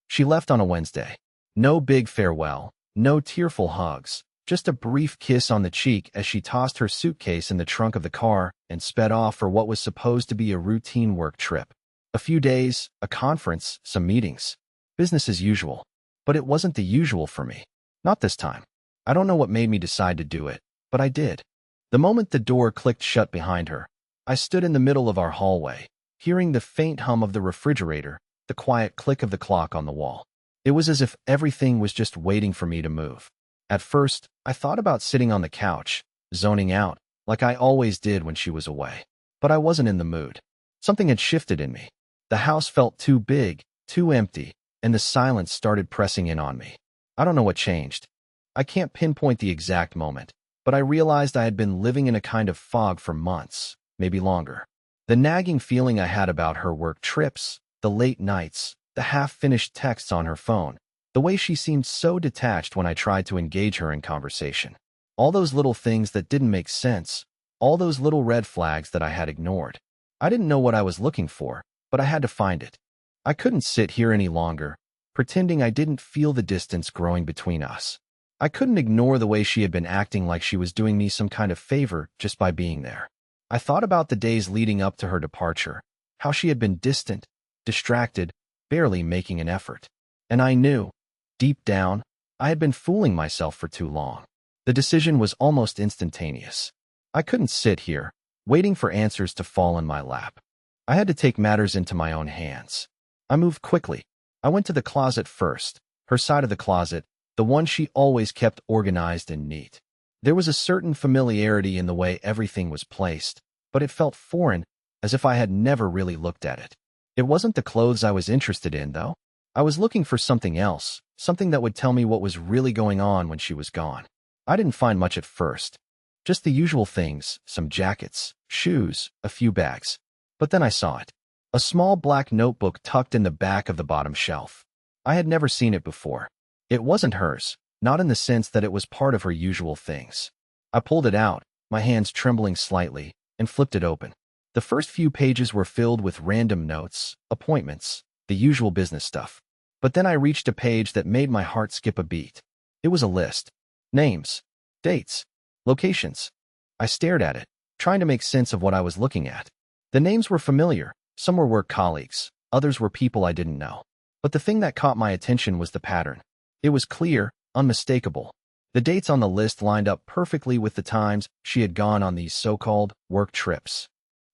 She left on a Wednesday. No big farewell, no tearful hugs, just a brief kiss on the cheek as she tossed her suitcase in the trunk of the car and sped off for what was supposed to be a routine work trip. A few days, a conference, some meetings. Business as usual. But it wasn't the usual for me. Not this time. I don't know what made me decide to do it, but I did. The moment the door clicked shut behind her, I stood in the middle of our hallway, hearing the faint hum of the refrigerator, the quiet click of the clock on the wall. It was as if everything was just waiting for me to move. At first, I thought about sitting on the couch, zoning out, like I always did when she was away. But I wasn't in the mood. Something had shifted in me. The house felt too big, too empty, and the silence started pressing in on me. I don't know what changed. I can't pinpoint the exact moment, but I realized I had been living in a kind of fog for months, maybe longer. The nagging feeling I had about her work trips, the late nights, the half-finished texts on her phone, the way she seemed so detached when I tried to engage her in conversation. All those little things that didn't make sense, all those little red flags that I had ignored. I didn't know what I was looking for, but I had to find it. I couldn't sit here any longer, pretending I didn't feel the distance growing between us. I couldn't ignore the way she had been acting like she was doing me some kind of favor just by being there. I thought about the days leading up to her departure, how she had been distant, distracted, barely making an effort. And I knew, deep down, I had been fooling myself for too long. The decision was almost instantaneous. I couldn't sit here, waiting for answers to fall in my lap. I had to take matters into my own hands. I moved quickly. I went to the closet first, her side of the closet, the one she always kept organized and neat. There was a certain familiarity in the way everything was placed, but it felt foreign, as if I had never really looked at it. It wasn't the clothes I was interested in, though. I was looking for something else, something that would tell me what was really going on when she was gone. I didn't find much at first. Just the usual things, some jackets, shoes, a few bags. But then I saw it. A small black notebook tucked in the back of the bottom shelf. I had never seen it before. It wasn't hers, not in the sense that it was part of her usual things. I pulled it out, my hands trembling slightly, and flipped it open. The first few pages were filled with random notes, appointments, the usual business stuff. But then I reached a page that made my heart skip a beat. It was a list. Names, dates, locations. I stared at it, trying to make sense of what I was looking at. The names were familiar. Some were work colleagues, others were people I didn't know. But the thing that caught my attention was the pattern. It was clear, unmistakable. The dates on the list lined up perfectly with the times she had gone on these so-called work trips.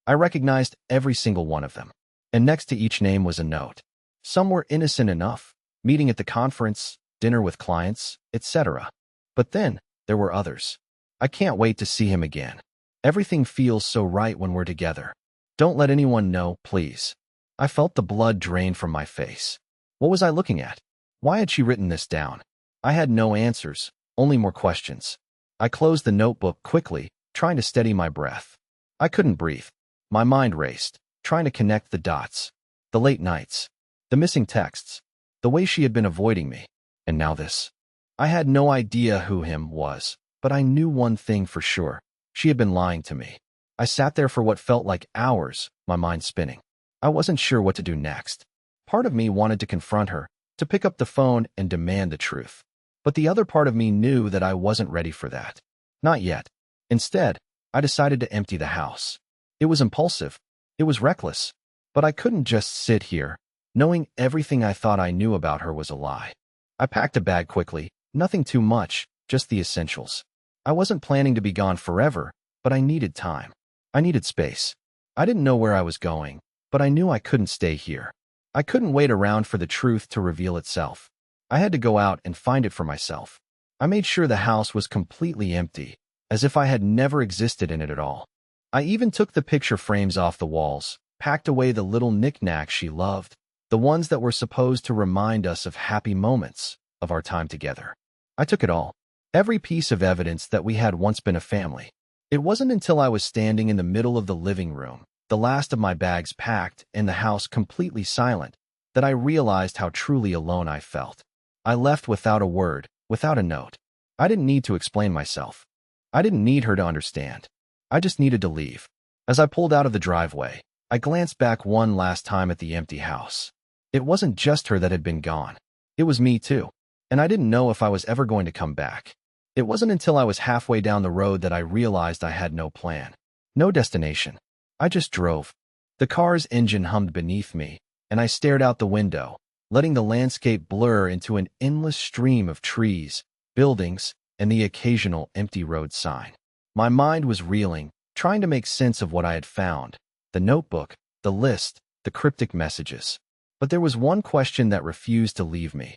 I recognized every single one of them. And next to each name was a note. Some were innocent enough, meeting at the conference, dinner with clients, etc. But then, there were others. I can't wait to see him again. Everything feels so right when we're together. Don't let anyone know, please. I felt the blood drain from my face. What was I looking at? Why had she written this down? I had no answers, only more questions. I closed the notebook quickly, trying to steady my breath. I couldn't breathe. My mind raced, trying to connect the dots. The late nights. The missing texts. The way she had been avoiding me. And now this. I had no idea who him was, but I knew one thing for sure. She had been lying to me. I sat there for what felt like hours, my mind spinning. I wasn't sure what to do next. Part of me wanted to confront her, to pick up the phone and demand the truth. But the other part of me knew that I wasn't ready for that. Not yet. Instead, I decided to empty the house. It was impulsive. It was reckless. But I couldn't just sit here, knowing everything I thought I knew about her was a lie. I packed a bag quickly, nothing too much, just the essentials. I wasn't planning to be gone forever, but I needed time. I needed space. I didn't know where I was going, but I knew I couldn't stay here. I couldn't wait around for the truth to reveal itself. I had to go out and find it for myself. I made sure the house was completely empty, as if I had never existed in it at all. I even took the picture frames off the walls, packed away the little knickknacks she loved, the ones that were supposed to remind us of happy moments of our time together. I took it all, every piece of evidence that we had once been a family. It wasn't until I was standing in the middle of the living room, the last of my bags packed and the house completely silent, that I realized how truly alone I felt. I left without a word, without a note. I didn't need to explain myself. I didn't need her to understand. I just needed to leave. As I pulled out of the driveway, I glanced back one last time at the empty house. It wasn't just her that had been gone. It was me too. And I didn't know if I was ever going to come back. It wasn't until I was halfway down the road that I realized I had no plan. No destination. I just drove. The car's engine hummed beneath me, and I stared out the window, letting the landscape blur into an endless stream of trees, buildings, and the occasional empty road sign. My mind was reeling, trying to make sense of what I had found. The notebook, the list, the cryptic messages. But there was one question that refused to leave me.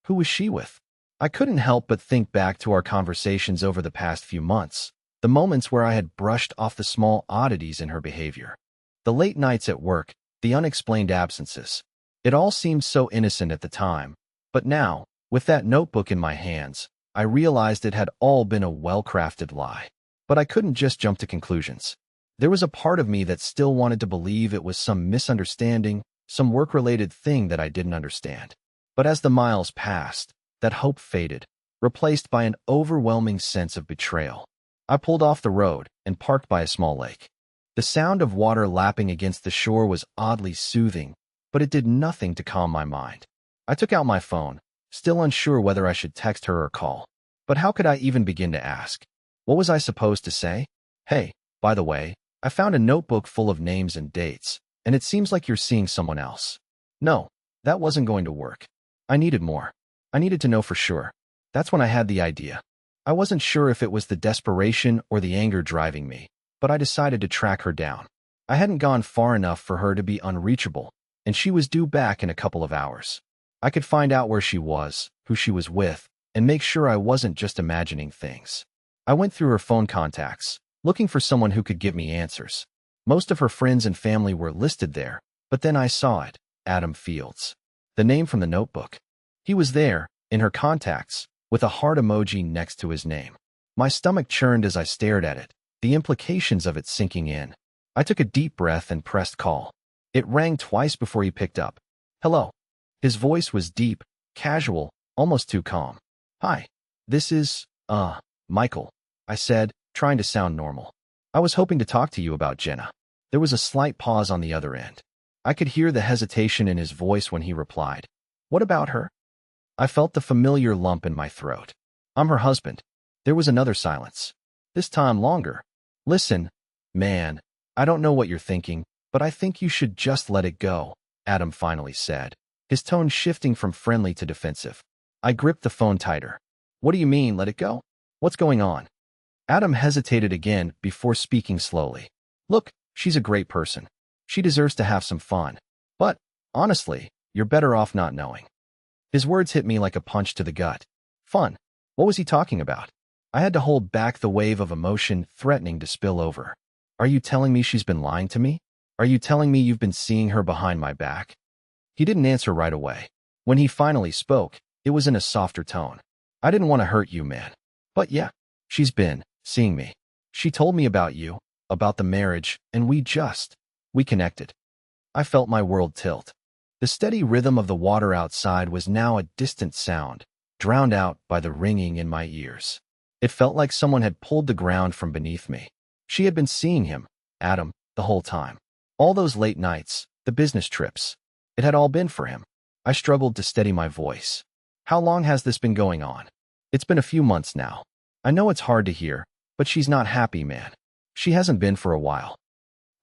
Who was she with? I couldn't help but think back to our conversations over the past few months, the moments where I had brushed off the small oddities in her behavior. The late nights at work, the unexplained absences. It all seemed so innocent at the time, but now, with that notebook in my hands, I realized it had all been a well-crafted lie. But I couldn't just jump to conclusions. There was a part of me that still wanted to believe it was some misunderstanding, some work-related thing that I didn't understand. But as the miles passed, that hope faded, replaced by an overwhelming sense of betrayal. I pulled off the road and parked by a small lake. The sound of water lapping against the shore was oddly soothing, but it did nothing to calm my mind. I took out my phone, still unsure whether I should text her or call. But how could I even begin to ask? What was I supposed to say? Hey, by the way, I found a notebook full of names and dates, and it seems like you're seeing someone else. No, that wasn't going to work. I needed more. I needed to know for sure. That's when I had the idea. I wasn't sure if it was the desperation or the anger driving me, but I decided to track her down. I hadn't gone far enough for her to be unreachable, and she was due back in a couple of hours. I could find out where she was, who she was with, and make sure I wasn't just imagining things. I went through her phone contacts, looking for someone who could give me answers. Most of her friends and family were listed there, but then I saw it, Adam Fields. The name from the notebook. He was there, in her contacts, with a heart emoji next to his name. My stomach churned as I stared at it, the implications of it sinking in. I took a deep breath and pressed call. It rang twice before he picked up. Hello. His voice was deep, casual, almost too calm. Hi. This is, Michael, I said, trying to sound normal. I was hoping to talk to you about Jenna. There was a slight pause on the other end. I could hear the hesitation in his voice when he replied. What about her? I felt the familiar lump in my throat. I'm her husband. There was another silence. This time longer. Listen, man, I don't know what you're thinking, but I think you should just let it go, Adam finally said, his tone shifting from friendly to defensive. I gripped the phone tighter. What do you mean, let it go? What's going on? Adam hesitated again before speaking slowly. Look, she's a great person. She deserves to have some fun. But, honestly, you're better off not knowing. His words hit me like a punch to the gut. Fun. What was he talking about? I had to hold back the wave of emotion threatening to spill over. Are you telling me she's been lying to me? Are you telling me you've been seeing her behind my back? He didn't answer right away. When he finally spoke, it was in a softer tone. I didn't want to hurt you, man. But yeah, she's been seeing me. She told me about you, about the marriage, and we connected. I felt my world tilt. The steady rhythm of the water outside was now a distant sound, drowned out by the ringing in my ears. It felt like someone had pulled the ground from beneath me. She had been seeing him, Adam, the whole time. All those late nights, the business trips. It had all been for him. I struggled to steady my voice. How long has this been going on? It's been a few months now. I know it's hard to hear, but she's not happy, man. She hasn't been for a while.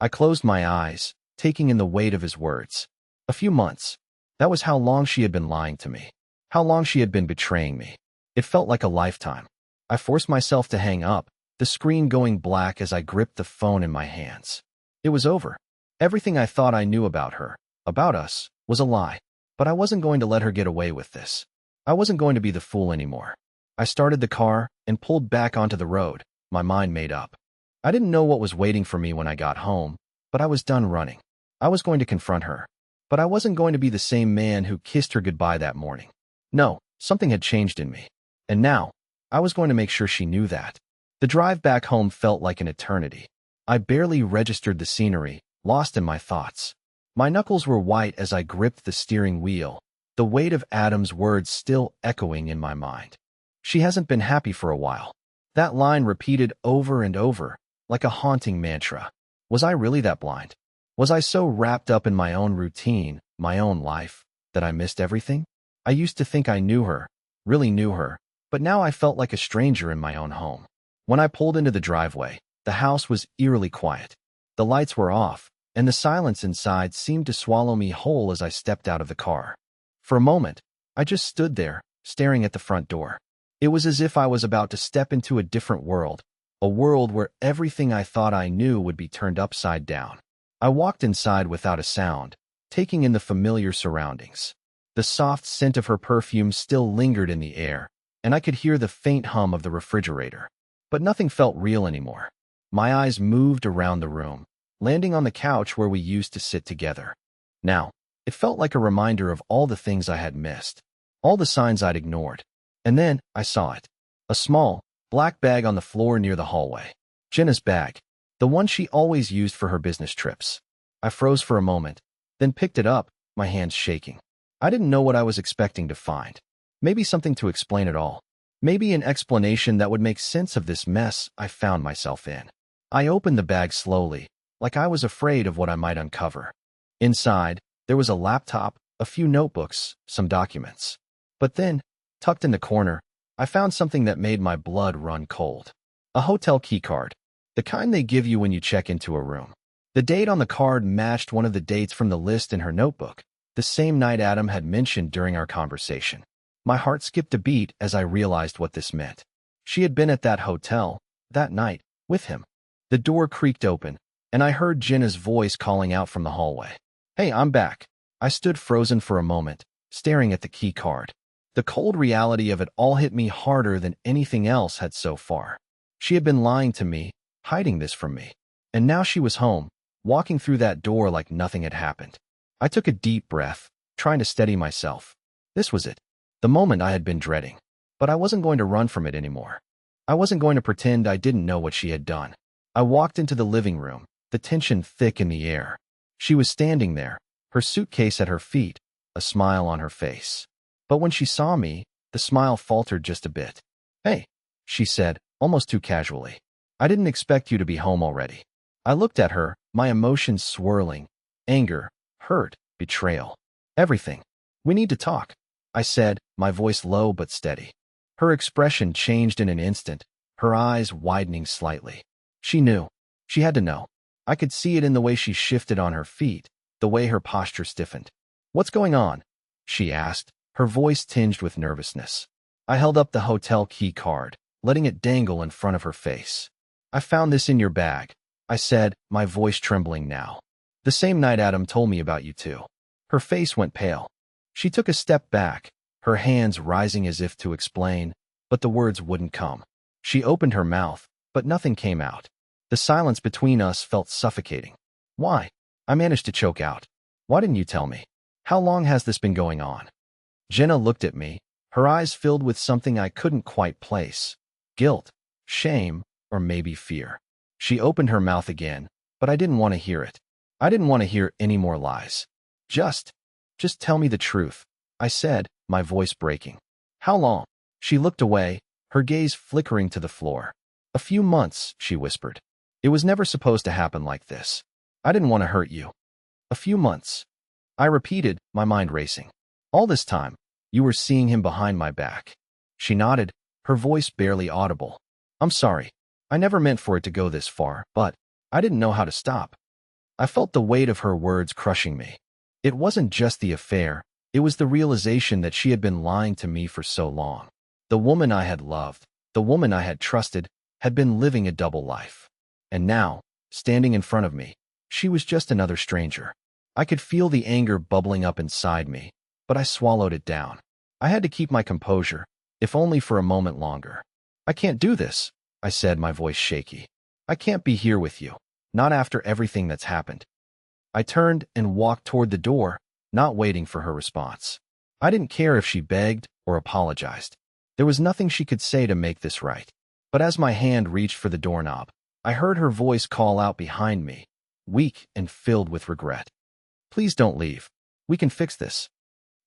I closed my eyes, taking in the weight of his words. A few months. That was how long she had been lying to me. How long she had been betraying me. It felt like a lifetime. I forced myself to hang up, the screen going black as I gripped the phone in my hands. It was over. Everything I thought I knew about her, about us, was a lie. But I wasn't going to let her get away with this. I wasn't going to be the fool anymore. I started the car and pulled back onto the road, my mind made up. I didn't know what was waiting for me when I got home, but I was done running. I was going to confront her. But I wasn't going to be the same man who kissed her goodbye that morning. No, something had changed in me. And now, I was going to make sure she knew that. The drive back home felt like an eternity. I barely registered the scenery, lost in my thoughts. My knuckles were white as I gripped the steering wheel, the weight of Adam's words still echoing in my mind. She hasn't been happy for a while. That line repeated over and over, like a haunting mantra. Was I really that blind? Was I so wrapped up in my own routine, my own life, that I missed everything? I used to think I knew her, really knew her, but now I felt like a stranger in my own home. When I pulled into the driveway, the house was eerily quiet. The lights were off, and the silence inside seemed to swallow me whole as I stepped out of the car. For a moment, I just stood there, staring at the front door. It was as if I was about to step into a different world, a world where everything I thought I knew would be turned upside down. I walked inside without a sound, taking in the familiar surroundings. The soft scent of her perfume still lingered in the air, and I could hear the faint hum of the refrigerator. But nothing felt real anymore. My eyes moved around the room, landing on the couch where we used to sit together. Now, it felt like a reminder of all the things I had missed, all the signs I'd ignored. And then I saw it. A small, black bag on the floor near the hallway. Jenna's bag, the one she always used for her business trips. I froze for a moment, then picked it up, my hands shaking. I didn't know what I was expecting to find. Maybe something to explain it all. Maybe an explanation that would make sense of this mess I found myself in. I opened the bag slowly, like I was afraid of what I might uncover. Inside, there was a laptop, a few notebooks, some documents. But then, tucked in the corner, I found something that made my blood run cold. A hotel keycard, the kind they give you when you check into a room. The date on the card matched one of the dates from the list in her notebook, the same night Adam had mentioned during our conversation. My heart skipped a beat as I realized what this meant. She had been at that hotel, that night, with him. The door creaked open, and I heard Jenna's voice calling out from the hallway. "Hey, I'm back." I stood frozen for a moment, staring at the key card. The cold reality of it all hit me harder than anything else had so far. She had been lying to me, hiding this from me. And now she was home, walking through that door like nothing had happened. I took a deep breath, trying to steady myself. This was it. The moment I had been dreading. But I wasn't going to run from it anymore. I wasn't going to pretend I didn't know what she had done. I walked into the living room, the tension thick in the air. She was standing there, her suitcase at her feet, a smile on her face. But when she saw me, the smile faltered just a bit. "Hey," she said, almost too casually. "I didn't expect you to be home already." I looked at her, my emotions swirling. Anger, hurt, betrayal. Everything. "We need to talk," I said, my voice low but steady. Her expression changed in an instant, her eyes widening slightly. She knew. She had to know. I could see it in the way she shifted on her feet, the way her posture stiffened. "What's going on?" she asked, her voice tinged with nervousness. I held up the hotel key card, letting it dangle in front of her face. "I found this in your bag," I said, my voice trembling now. "The same night Adam told me about you two." Her face went pale. She took a step back, her hands rising as if to explain, but the words wouldn't come. She opened her mouth, but nothing came out. The silence between us felt suffocating. "Why?" I managed to choke out. "Why didn't you tell me? How long has this been going on?" Jenna looked at me, her eyes filled with something I couldn't quite place. Guilt, shame, or maybe fear. She opened her mouth again, but I didn't want to hear it. I didn't want to hear any more lies. Just tell me the truth," I said, my voice breaking. "How long?" She looked away, her gaze flickering to the floor. "A few months," she whispered. "It was never supposed to happen like this. I didn't want to hurt you." "A few months," I repeated, my mind racing. "All this time, you were seeing him behind my back." She nodded, her voice barely audible. "I'm sorry. I never meant for it to go this far, but I didn't know how to stop." I felt the weight of her words crushing me. It wasn't just the affair, it was the realization that she had been lying to me for so long. The woman I had loved, the woman I had trusted, had been living a double life. And now, standing in front of me, she was just another stranger. I could feel the anger bubbling up inside me, but I swallowed it down. I had to keep my composure, if only for a moment longer. "I can't do this," I said, my voice shaky. "I can't be here with you, not after everything that's happened." I turned and walked toward the door, not waiting for her response. I didn't care if she begged or apologized. There was nothing she could say to make this right. But as my hand reached for the doorknob, I heard her voice call out behind me, weak and filled with regret. "Please don't leave. We can fix this."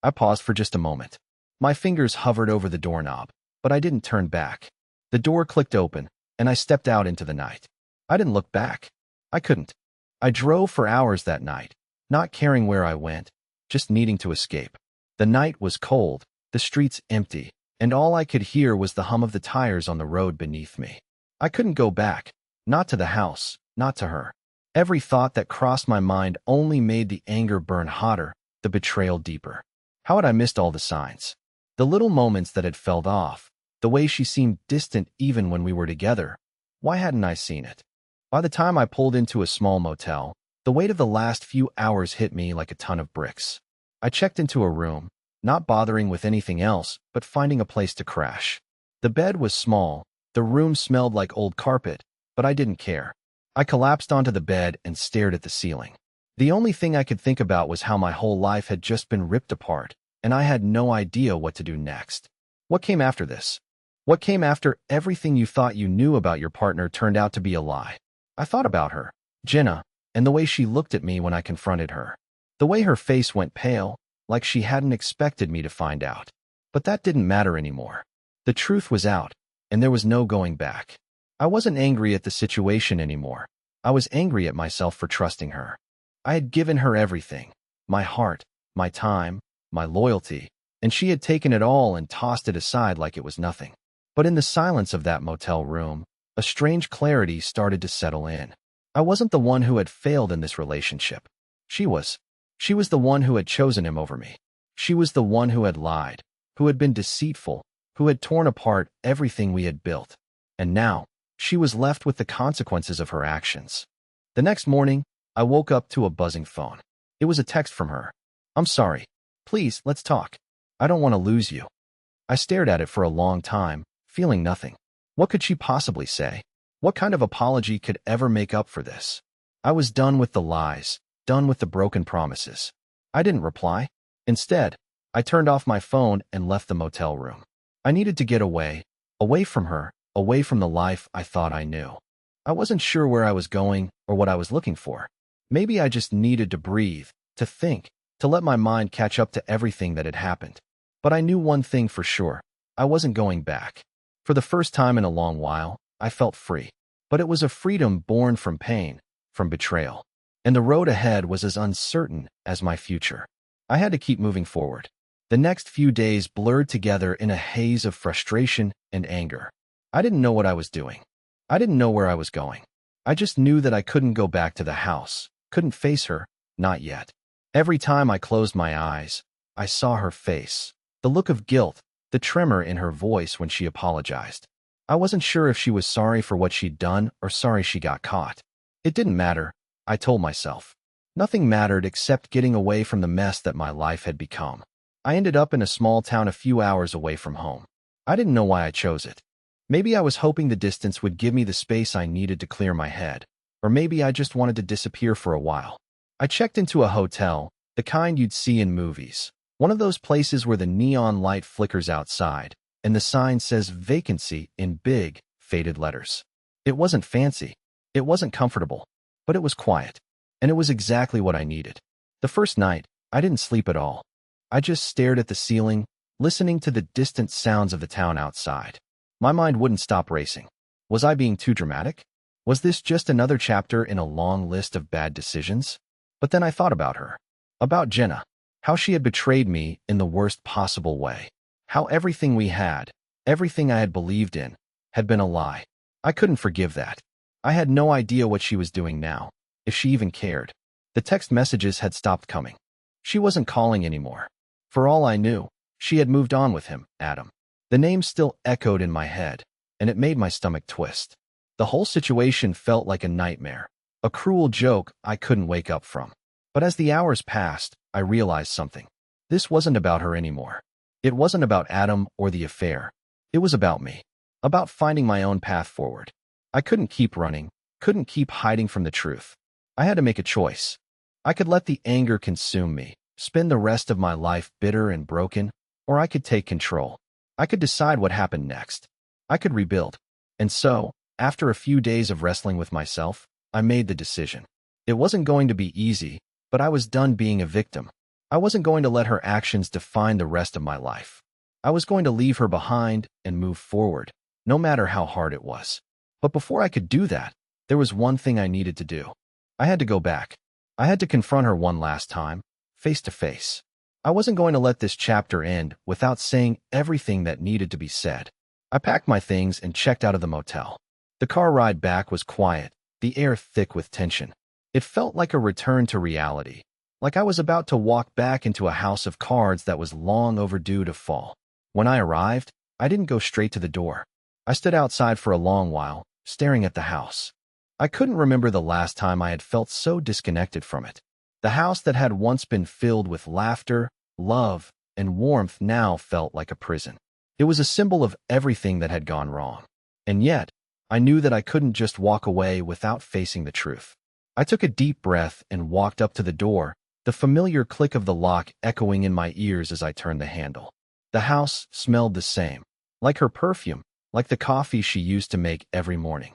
I paused for just a moment. My fingers hovered over the doorknob, but I didn't turn back. The door clicked open, and I stepped out into the night. I didn't look back. I couldn't. I drove for hours that night, not caring where I went, just needing to escape. The The night was cold, the streets empty, and all I could hear was the hum of the tires on the road beneath me. I couldn't go back, not to the house, not to her. Every thought that crossed my mind only made the anger burn hotter, the betrayal deeper. How had I missed all the signs? The little moments that had felt off, the way she seemed distant even when we were together. Why hadn't I seen it? By the time I pulled into a small motel, the weight of the last few hours hit me like a ton of bricks. I checked into a room, not bothering with anything else, but finding a place to crash. The bed was small, the room smelled like old carpet, but I didn't care. I collapsed onto the bed and stared at the ceiling. The only thing I could think about was how my whole life had just been ripped apart, and I had no idea what to do next. What came after this? What came after everything you thought you knew about your partner turned out to be a lie? I thought about her, Jenna, and the way she looked at me when I confronted her. The way her face went pale, like she hadn't expected me to find out. But that didn't matter anymore. The truth was out, and there was no going back. I wasn't angry at the situation anymore. I was angry at myself for trusting her. I had given her everything, my heart, my time, my loyalty, and she had taken it all and tossed it aside like it was nothing. But in the silence of that motel room, a strange clarity started to settle in. I wasn't the one who had failed in this relationship. She was. She was the one who had chosen him over me. She was the one who had lied, who had been deceitful, who had torn apart everything we had built. And now, she was left with the consequences of her actions. The next morning, I woke up to a buzzing phone. It was a text from her. "I'm sorry. Please, let's talk. I don't want to lose you." I stared at it for a long time, feeling nothing. What could she possibly say? What kind of apology could ever make up for this? I was done with the lies, done with the broken promises. I didn't reply. Instead, I turned off my phone and left the motel room. I needed to get away, away from her, away from the life I thought I knew. I wasn't sure where I was going or what I was looking for. Maybe I just needed to breathe, to think, to let my mind catch up to everything that had happened. But I knew one thing for sure. I wasn't going back. For the first time in a long while, I felt free. But it was a freedom born from pain, from betrayal. And the road ahead was as uncertain as my future. I had to keep moving forward. The next few days blurred together in a haze of frustration and anger. I didn't know what I was doing. I didn't know where I was going. I just knew that I couldn't go back to the house, couldn't face her, not yet. Every time I closed my eyes, I saw her face, the look of guilt, the tremor in her voice when she apologized. I wasn't sure if she was sorry for what she'd done or sorry she got caught. It didn't matter, I told myself. Nothing mattered except getting away from the mess that my life had become. I ended up in a small town a few hours away from home. I didn't know why I chose it. Maybe I was hoping the distance would give me the space I needed to clear my head, or maybe I just wanted to disappear for a while. I checked into a hotel, the kind you'd see in movies. One of those places where the neon light flickers outside, and the sign says vacancy in big, faded letters. It wasn't fancy. It wasn't comfortable. But it was quiet. And it was exactly what I needed. The first night, I didn't sleep at all. I just stared at the ceiling, listening to the distant sounds of the town outside. My mind wouldn't stop racing. Was I being too dramatic? Was this just another chapter in a long list of bad decisions? But then I thought about her. About Jenna. How she had betrayed me in the worst possible way. How everything we had, everything I had believed in, had been a lie. I couldn't forgive that. I had no idea what she was doing now, if she even cared. The text messages had stopped coming. She wasn't calling anymore. For all I knew, she had moved on with him, Adam. The name still echoed in my head, and it made my stomach twist. The whole situation felt like a nightmare, a cruel joke I couldn't wake up from. But as the hours passed, I realized something. This wasn't about her anymore. It wasn't about Adam or the affair. It was about me. About finding my own path forward. I couldn't keep running, couldn't keep hiding from the truth. I had to make a choice. I could let the anger consume me, spend the rest of my life bitter and broken, or I could take control. I could decide what happened next. I could rebuild. And so, after a few days of wrestling with myself, I made the decision. It wasn't going to be easy, but I was done being a victim. I wasn't going to let her actions define the rest of my life. I was going to leave her behind and move forward, no matter how hard it was. But before I could do that, there was one thing I needed to do. I had to go back. I had to confront her one last time, face to face. I wasn't going to let this chapter end without saying everything that needed to be said. I packed my things and checked out of the motel. The car ride back was quiet, the air thick with tension. It felt like a return to reality, like I was about to walk back into a house of cards that was long overdue to fall. When I arrived, I didn't go straight to the door. I stood outside for a long while, staring at the house. I couldn't remember the last time I had felt so disconnected from it. The house that had once been filled with laughter, love, and warmth now felt like a prison. It was a symbol of everything that had gone wrong. And yet, I knew that I couldn't just walk away without facing the truth. I took a deep breath and walked up to the door, the familiar click of the lock echoing in my ears as I turned the handle. The house smelled the same, like her perfume, like the coffee she used to make every morning.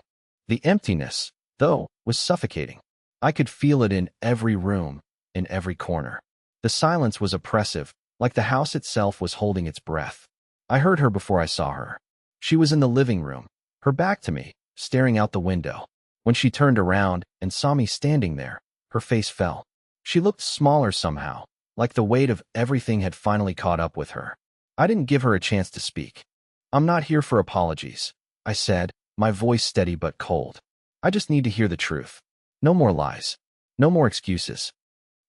The emptiness, though, was suffocating. I could feel it in every room, in every corner. The silence was oppressive, like the house itself was holding its breath. I heard her before I saw her. She was in the living room, her back to me, staring out the window. When she turned around and saw me standing there, her face fell. She looked smaller somehow, like the weight of everything had finally caught up with her. I didn't give her a chance to speak. "I'm not here for apologies," I said, my voice steady but cold. "I just need to hear the truth. No more lies. No more excuses."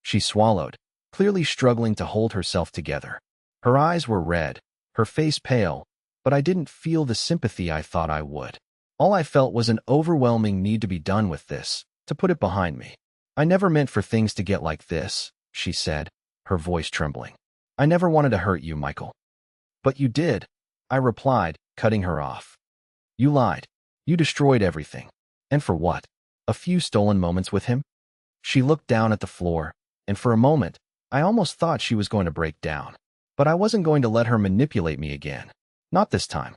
She swallowed, clearly struggling to hold herself together. Her eyes were red, her face pale, but I didn't feel the sympathy I thought I would. All I felt was an overwhelming need to be done with this, to put it behind me. "I never meant for things to get like this," she said, her voice trembling. "I never wanted to hurt you, Michael." "But you did," I replied, cutting her off. "You lied. You destroyed everything. And for what? A few stolen moments with him?" She looked down at the floor, and for a moment, I almost thought she was going to break down. But I wasn't going to let her manipulate me again. Not this time.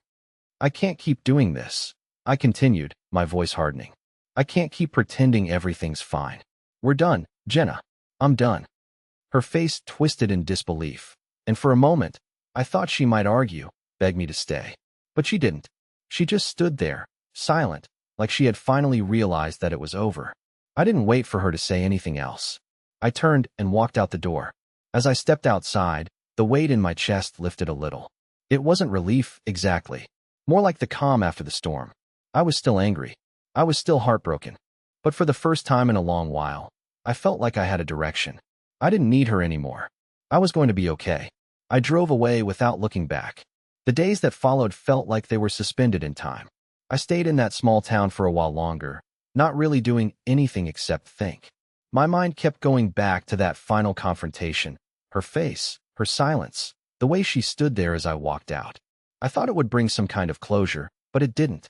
"I can't keep doing this," I continued, my voice hardening. "I can't keep pretending everything's fine. We're done, Jenna. I'm done." Her face twisted in disbelief, and for a moment, I thought she might argue, beg me to stay. But she didn't. She just stood there, silent, like she had finally realized that it was over. I didn't wait for her to say anything else. I turned and walked out the door. As I stepped outside, the weight in my chest lifted a little. It wasn't relief, exactly. More like the calm after the storm. I was still angry. I was still heartbroken. But for the first time in a long while, I felt like I had a direction. I didn't need her anymore. I was going to be okay. I drove away without looking back. The days that followed felt like they were suspended in time. I stayed in that small town for a while longer, not really doing anything except think. My mind kept going back to that final confrontation, her face, her silence, the way she stood there as I walked out. I thought it would bring some kind of closure, but it didn't.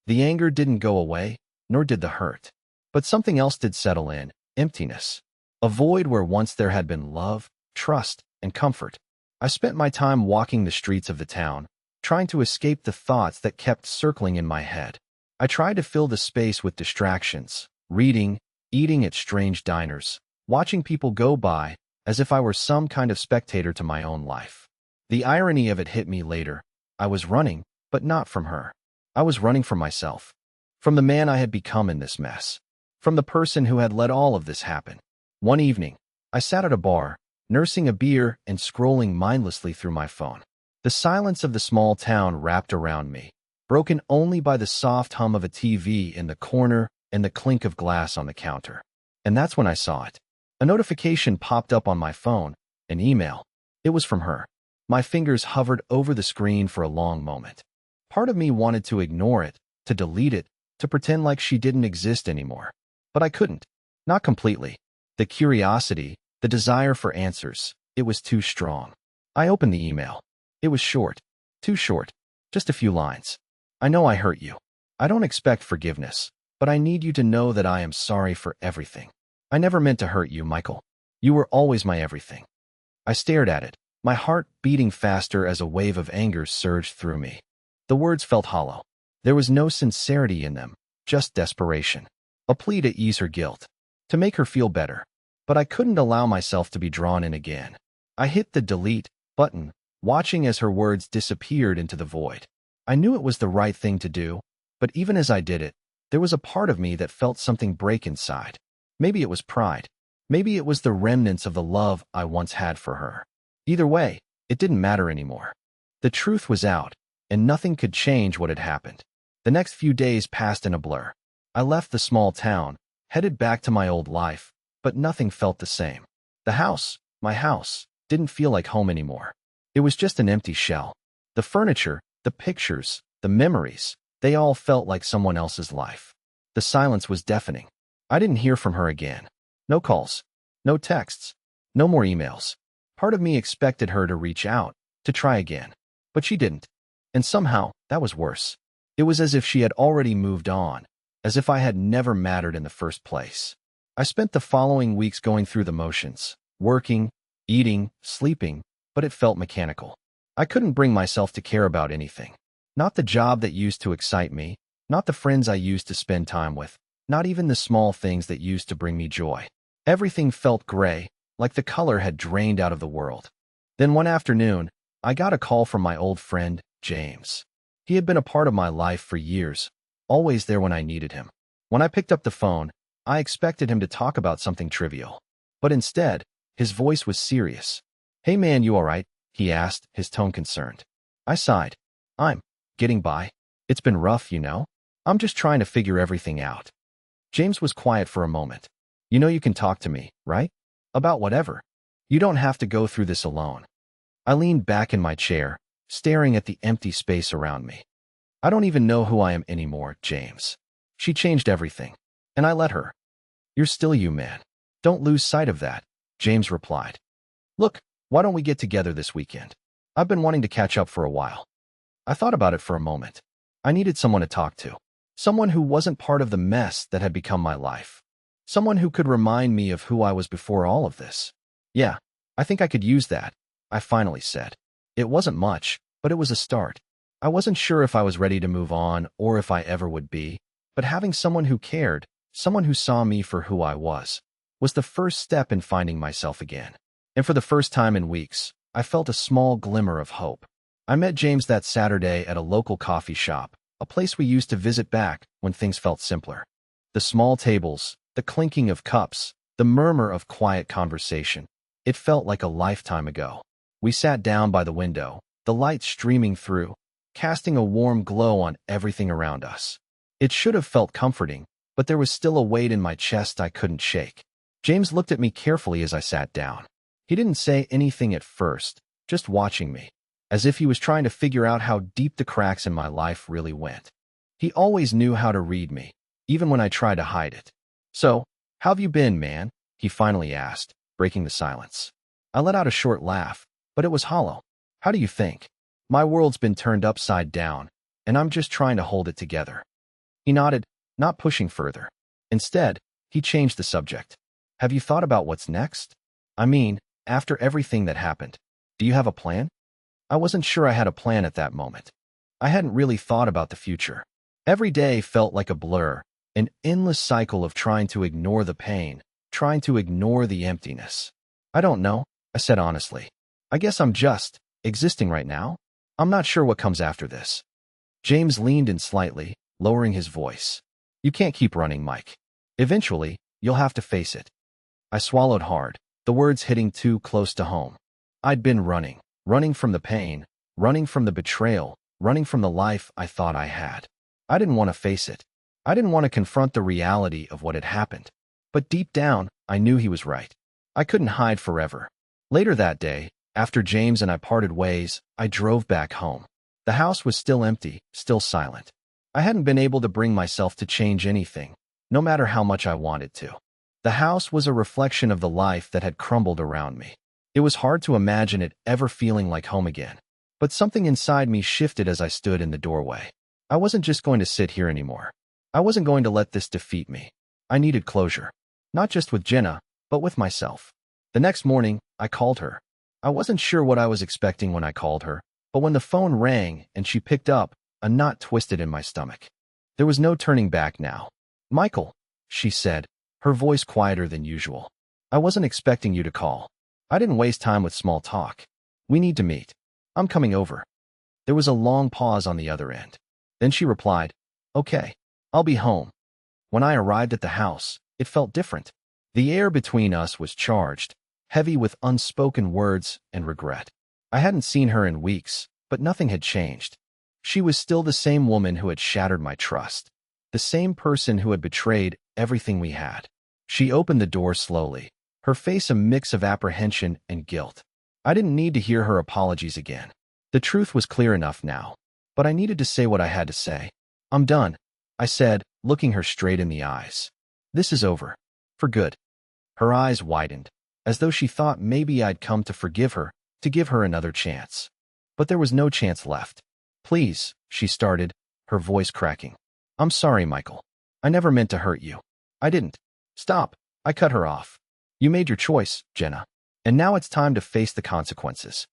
The anger didn't go away, nor did the hurt. But something else did settle in, emptiness. A void where once there had been love, trust, and comfort. I spent my time walking the streets of the town, trying to escape the thoughts that kept circling in my head. I tried to fill the space with distractions, reading, eating at strange diners, watching people go by, as if I were some kind of spectator to my own life. The irony of it hit me later. I was running, but not from her. I was running from myself. From the man I had become in this mess. From the person who had let all of this happen. One evening, I sat at a bar, nursing a beer and scrolling mindlessly through my phone. The silence of the small town wrapped around me, broken only by the soft hum of a TV in the corner and the clink of glass on the counter. And that's when I saw it. A notification popped up on my phone, an email. It was from her. My fingers hovered over the screen for a long moment. Part of me wanted to ignore it, to delete it, to pretend like she didn't exist anymore. But I couldn't. Not completely. The curiosity, the desire for answers, it was too strong. I opened the email. It was short. Too short. Just a few lines. "I know I hurt you. I don't expect forgiveness, but I need you to know that I am sorry for everything. I never meant to hurt you, Michael. You were always my everything." I stared at it, my heart beating faster as a wave of anger surged through me. The words felt hollow. There was no sincerity in them, just desperation. A plea to ease her guilt, to make her feel better. But I couldn't allow myself to be drawn in again. I hit the delete button, watching as her words disappeared into the void. I knew it was the right thing to do, but even as I did it, there was a part of me that felt something break inside. Maybe it was pride. Maybe it was the remnants of the love I once had for her. Either way, it didn't matter anymore. The truth was out, and nothing could change what had happened. The next few days passed in a blur. I left the small town, headed back to my old life, but nothing felt the same. The house, my house, didn't feel like home anymore. It was just an empty shell. The furniture, the pictures, the memories, they all felt like someone else's life. The silence was deafening. I didn't hear from her again. No calls, no texts, no more emails. Part of me expected her to reach out, to try again. But she didn't. And somehow, that was worse. It was as if she had already moved on, as if I had never mattered in the first place. I spent the following weeks going through the motions, working, eating, sleeping, but it felt mechanical. I couldn't bring myself to care about anything. Not the job that used to excite me, not the friends I used to spend time with, not even the small things that used to bring me joy. Everything felt gray, like the color had drained out of the world. Then one afternoon, I got a call from my old friend, James. He had been a part of my life for years, always there when I needed him. When I picked up the phone, I expected him to talk about something trivial. But instead, his voice was serious. "Hey man, you all right?" he asked, his tone concerned. I sighed. "I'm getting by. It's been rough, you know. I'm just trying to figure everything out." James was quiet for a moment. "You know you can talk to me, right? About whatever. You don't have to go through this alone." I leaned back in my chair, staring at the empty space around me. "I don't even know who I am anymore, James. She changed everything. And I let her." "You're still you, man. Don't lose sight of that," James replied. "Look, why don't we get together this weekend? I've been wanting to catch up for a while." I thought about it for a moment. I needed someone to talk to. Someone who wasn't part of the mess that had become my life. Someone who could remind me of who I was before all of this. "Yeah, I think I could use that," I finally said. It wasn't much, but it was a start. I wasn't sure if I was ready to move on or if I ever would be, but having someone who cared, someone who saw me for who I was the first step in finding myself again. And for the first time in weeks, I felt a small glimmer of hope. I met James that Saturday at a local coffee shop, a place we used to visit back when things felt simpler. The small tables, the clinking of cups, the murmur of quiet conversation. It felt like a lifetime ago. We sat down by the window, the light streaming through, casting a warm glow on everything around us. It should have felt comforting, but there was still a weight in my chest I couldn't shake. James looked at me carefully as I sat down. He didn't say anything at first, just watching me, as if he was trying to figure out how deep the cracks in my life really went. He always knew how to read me, even when I tried to hide it. "So, how have you been, man?" he finally asked, breaking the silence. I let out a short laugh, but it was hollow. "How do you think? My world's been turned upside down, and I'm just trying to hold it together." He nodded, not pushing further. Instead, he changed the subject. "Have you thought about what's next? I mean, after everything that happened, do you have a plan?" I wasn't sure I had a plan at that moment. I hadn't really thought about the future. Every day felt like a blur, an endless cycle of trying to ignore the pain, trying to ignore the emptiness. "I don't know," I said honestly. "I guess I'm just existing right now. I'm not sure what comes after this." James leaned in slightly, lowering his voice. "You can't keep running, Mike. Eventually, you'll have to face it." I swallowed hard, the words hitting too close to home. I'd been running from the pain, running from the betrayal, running from the life I thought I had. I didn't want to face it. I didn't want to confront the reality of what had happened. But deep down, I knew he was right. I couldn't hide forever. Later that day, after James and I parted ways, I drove back home. The house was still empty, still silent. I hadn't been able to bring myself to change anything, no matter how much I wanted to. The house was a reflection of the life that had crumbled around me. It was hard to imagine it ever feeling like home again. But something inside me shifted as I stood in the doorway. I wasn't just going to sit here anymore. I wasn't going to let this defeat me. I needed closure. Not just with Jenna, but with myself. The next morning, I called her. I wasn't sure what I was expecting when I called her, but when the phone rang and she picked up, a knot twisted in my stomach. There was no turning back now. "Michael," she said, her voice quieter than usual. "I wasn't expecting you to call. I didn't waste time with small talk. We need to meet. I'm coming over." There was a long pause on the other end. Then she replied, "Okay, I'll be home." When I arrived at the house, it felt different. The air between us was charged, heavy with unspoken words and regret. I hadn't seen her in weeks, but nothing had changed. She was still the same woman who had shattered my trust, the same person who had betrayed everything we had. She opened the door slowly, her face a mix of apprehension and guilt. I didn't need to hear her apologies again. The truth was clear enough now, but I needed to say what I had to say. "I'm done," I said, looking her straight in the eyes. "This is over. For good." Her eyes widened, as though she thought maybe I'd come to forgive her, to give her another chance. But there was no chance left. "Please," she started, her voice cracking. "I'm sorry, Michael. I never meant to hurt you. I didn't." "Stop," I cut her off. "You made your choice, Jenna. And now it's time to face the consequences."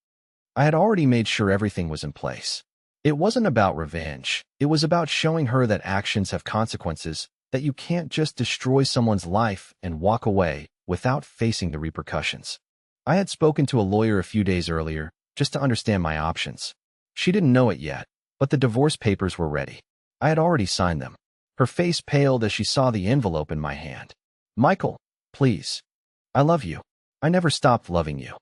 I had already made sure everything was in place. It wasn't about revenge. It was about showing her that actions have consequences, that you can't just destroy someone's life and walk away without facing the repercussions. I had spoken to a lawyer a few days earlier, just to understand my options. She didn't know it yet, but the divorce papers were ready. I had already signed them. Her face paled as she saw the envelope in my hand. "Michael, please. I love you. I never stopped loving you."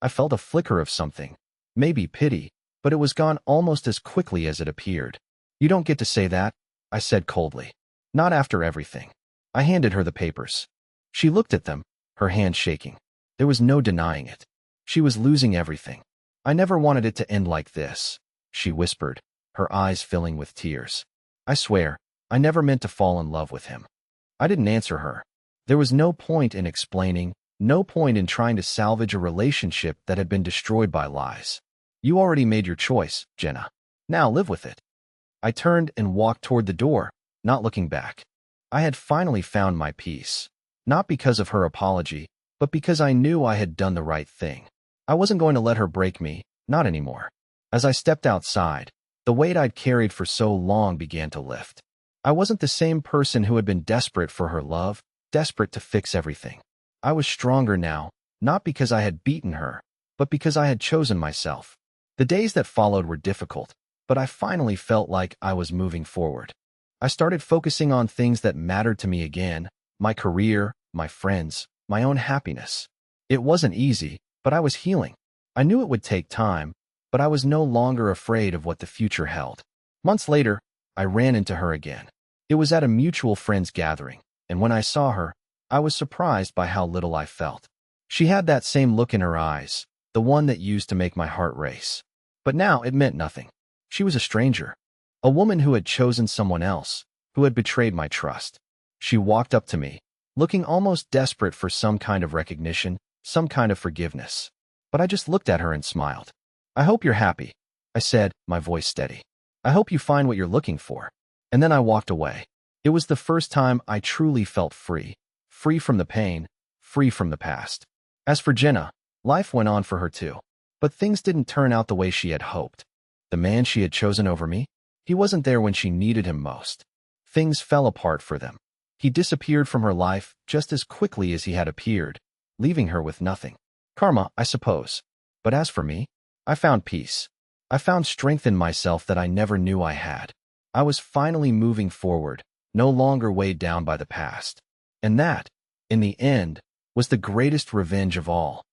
I felt a flicker of something, maybe pity, but it was gone almost as quickly as it appeared. "You don't get to say that," I said coldly. "Not after everything." I handed her the papers. She looked at them, her hand shaking. There was no denying it. She was losing everything. "I never wanted it to end like this," she whispered, her eyes filling with tears. "I swear, I never meant to fall in love with him." I didn't answer her. There was no point in explaining, no point in trying to salvage a relationship that had been destroyed by lies. "You already made your choice, Jenna. Now live with it." I turned and walked toward the door, not looking back. I had finally found my peace, not because of her apology, but because I knew I had done the right thing. I wasn't going to let her break me, not anymore. As I stepped outside, the weight I'd carried for so long began to lift. I wasn't the same person who had been desperate for her love, desperate to fix everything. I was stronger now, not because I had beaten her, but because I had chosen myself. The days that followed were difficult, but I finally felt like I was moving forward. I started focusing on things that mattered to me again, my career, my friends, my own happiness. It wasn't easy, but I was healing. I knew it would take time, but I was no longer afraid of what the future held. Months later, I ran into her again. It was at a mutual friends gathering, and when I saw her, I was surprised by how little I felt. She had that same look in her eyes, the one that used to make my heart race. But now it meant nothing. She was a stranger, a woman who had chosen someone else, who had betrayed my trust. She walked up to me, looking almost desperate for some kind of recognition, some kind of forgiveness. But I just looked at her and smiled. "I hope you're happy," I said, my voice steady. "I hope you find what you're looking for." And then I walked away. It was the first time I truly felt free. Free from the pain, free from the past. As for Jenna, life went on for her too. But things didn't turn out the way she had hoped. The man she had chosen over me, he wasn't there when she needed him most. Things fell apart for them. He disappeared from her life just as quickly as he had appeared, leaving her with nothing. Karma, I suppose. But as for me, I found peace. I found strength in myself that I never knew I had. I was finally moving forward, no longer weighed down by the past. And that, in the end, was the greatest revenge of all.